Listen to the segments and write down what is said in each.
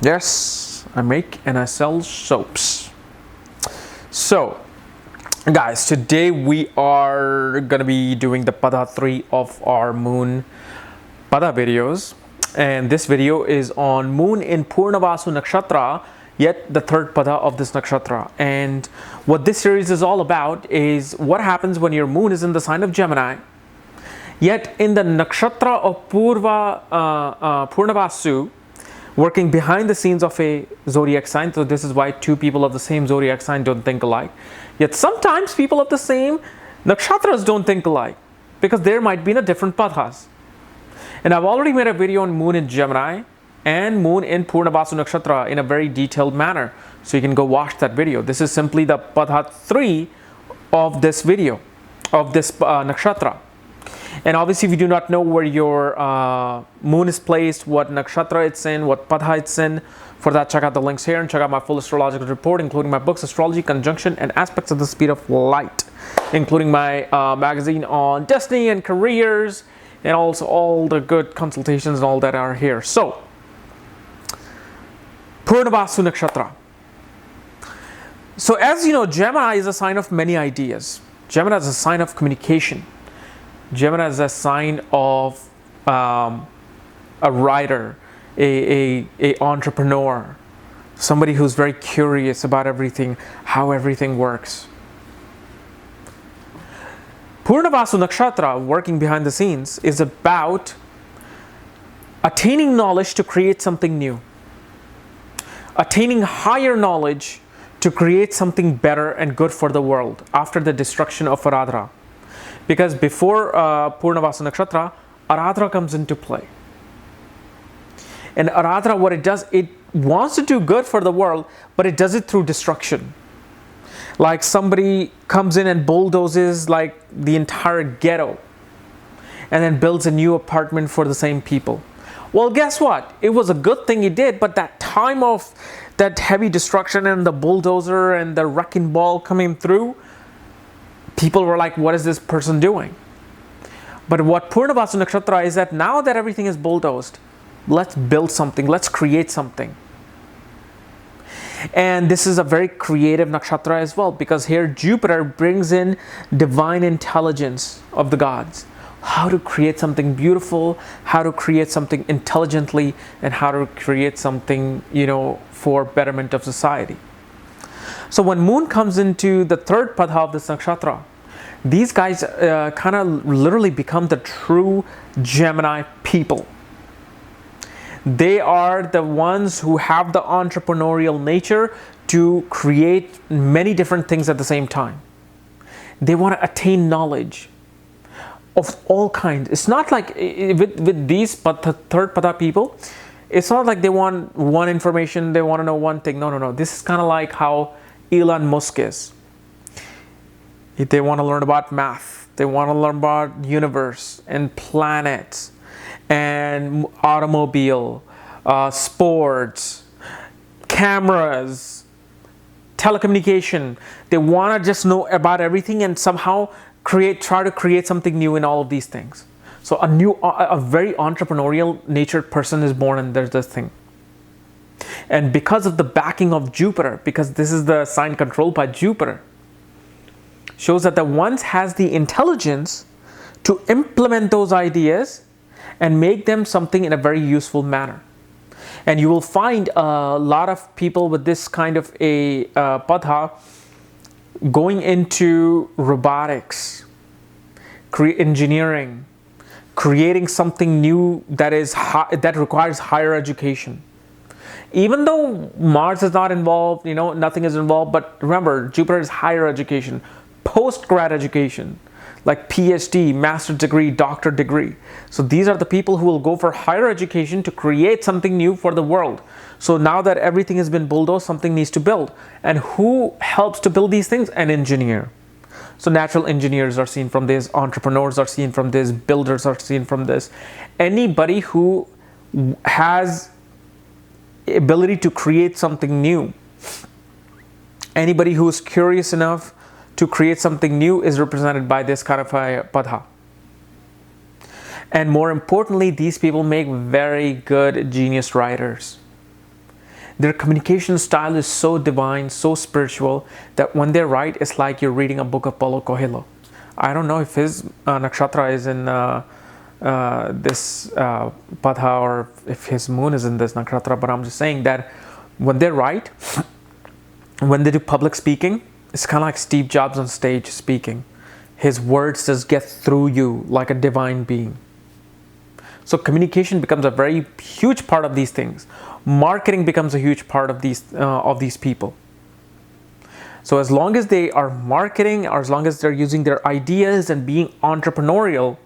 Yes, I make and I sell soaps. So, guys, today we are going to be doing the Pada 3 of our Moon Pada videos. And this video is on Moon in Punarvasu nakshatra, yet the third Pada of this nakshatra. And what this series is all about is what happens when your Moon is in the sign of Gemini, yet in the nakshatra of Punarvasu, working behind the scenes of a zodiac sign. So this is why two people of the same zodiac sign don't think alike. Yet sometimes people of the same nakshatras don't think alike, because there might be a different padhas. And I've already made a video on Moon in Gemini and Moon in Punarvasu nakshatra in a very detailed manner. So you can go watch that video. This is simply the Pada 3 of this video, of this nakshatra. And obviously, if you do not know where your moon is placed, what nakshatra it's in, what padha it's in, for that, check out the links here and check out my full astrological report, including my books, Astrology, Conjunction, and Aspects of the Speed of Light, including my magazine on destiny and careers, and also all the good consultations and all that are here. So, Punarvasu nakshatra. So, as you know, Gemini is a sign of many ideas. Gemini is a sign of communication. Gemini is a sign of a writer, a entrepreneur, somebody who's very curious about everything, how everything works. Punarvasu nakshatra, working behind the scenes, is about attaining knowledge to create something new, attaining higher knowledge to create something better and good for the world after the destruction of Aradhra. Because before Punarvasu nakshatra, Aradhra comes into play. And Aradhra, what it does, it wants to do good for the world, but it does it through destruction. Like somebody comes in and bulldozes like the entire ghetto and then builds a new apartment for the same people. Well, guess what? It was a good thing he did, but that time of that heavy destruction and the bulldozer and the wrecking ball coming through, people were like, what is this person doing? But what Punarvasu nakshatra is that now that everything is bulldozed, let's build something, let's create something. And this is a very creative nakshatra as well, because here Jupiter brings in divine intelligence of the gods. How to create something beautiful, how to create something intelligently, and how to create something, for betterment of society. So when Moon comes into the third padha of this nakshatra, these guys kind of literally become the true Gemini people. They are the ones who have the entrepreneurial nature to create many different things at the same time. They want to attain knowledge of all kinds. It's not like with these third padha people, it's not like they want one information, they want to know one thing. No. This is kind of like how Elon Musk is. They want to learn about math. They want to learn about universe and planets and automobile, sports, cameras, telecommunication. They want to just know about everything and somehow try to create something new in all of these things. So a very entrepreneurial natured person is born, and there's this thing. And because of the backing of Jupiter, because this is the sign controlled by Jupiter, shows that the one has the intelligence to implement those ideas and make them something in a very useful manner. And you will find a lot of people with this kind of a padha going into robotics, engineering, creating something new that requires higher education. Even though Mars is not involved, nothing is involved, but remember, Jupiter is higher education, post-grad education, like PhD, master's degree, doctor degree. So these are the people who will go for higher education to create something new for the world. So now that everything has been bulldozed, something needs to build. And who helps to build these things? An engineer. So natural engineers are seen from this, entrepreneurs are seen from this, builders are seen from this. Anybody who has ability to create something new, anybody who is curious enough to create something new is represented by this kind of a padha. And more importantly, these people make very good genius writers. Their communication style is so divine, so spiritual, that when they write, it's like you're reading a book of Paulo Coelho. I don't know if his nakshatra is in this Padha, or if his moon is in this nakshatra, but I'm just saying that when they write, when they do public speaking, it's kind of like Steve Jobs on stage speaking. His words just get through you like a divine being. So communication becomes a very huge part of these things. Marketing becomes a huge part of these people. So as long as they are marketing, or as long as they're using their ideas and being entrepreneurial,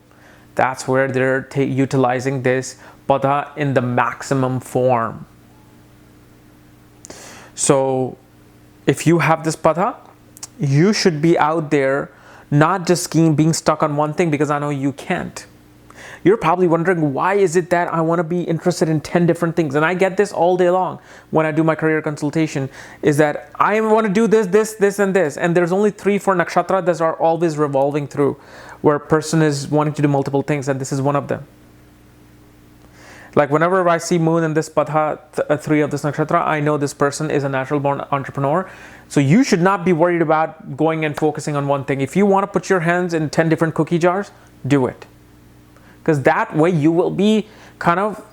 that's where they're utilizing this Pada in the maximum form. So if you have this Pada, you should be out there, not just being stuck on one thing, because I know you can't. You're probably wondering, why is it that I want to be interested in 10 different things? And I get this all day long when I do my career consultation, is that I want to do this, and this. And there's only 3-4 nakshatra that are always revolving through, where a person is wanting to do multiple things, and this is one of them. Like whenever I see moon in this Padha 3 of this nakshatra, I know this person is a natural born entrepreneur. So you should not be worried about going and focusing on one thing. If you want to put your hands in 10 different cookie jars, do it. Because that way you will be kind of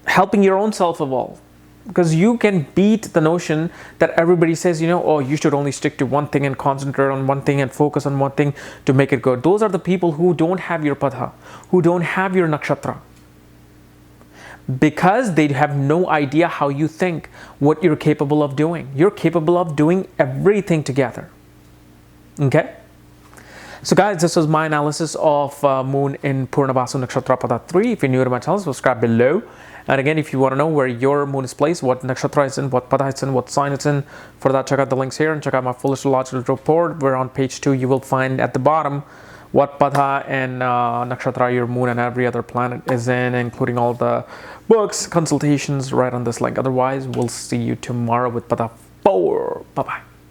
helping your own self evolve. Because you can beat the notion that everybody says, oh, you should only stick to one thing and concentrate on one thing and focus on one thing to make it good. Those are the people who don't have your Padha, who don't have your nakshatra. Because they have no idea how you think, what you're capable of doing. You're capable of doing everything together. Okay? So guys, this was my analysis of moon in Punarvasu nakshatra Pada 3. If you're new to my channel, subscribe below. And again, if you want to know where your moon is placed, what nakshatra it's in, what Pada it's in, what sign it's in, for that, check out the links here and check out my full astrological report, where on page 2 you will find at the bottom what Pada and nakshatra your moon and every other planet is in, including all the books, consultations right on this link. Otherwise, we'll see you tomorrow with Pada 4. Bye-bye.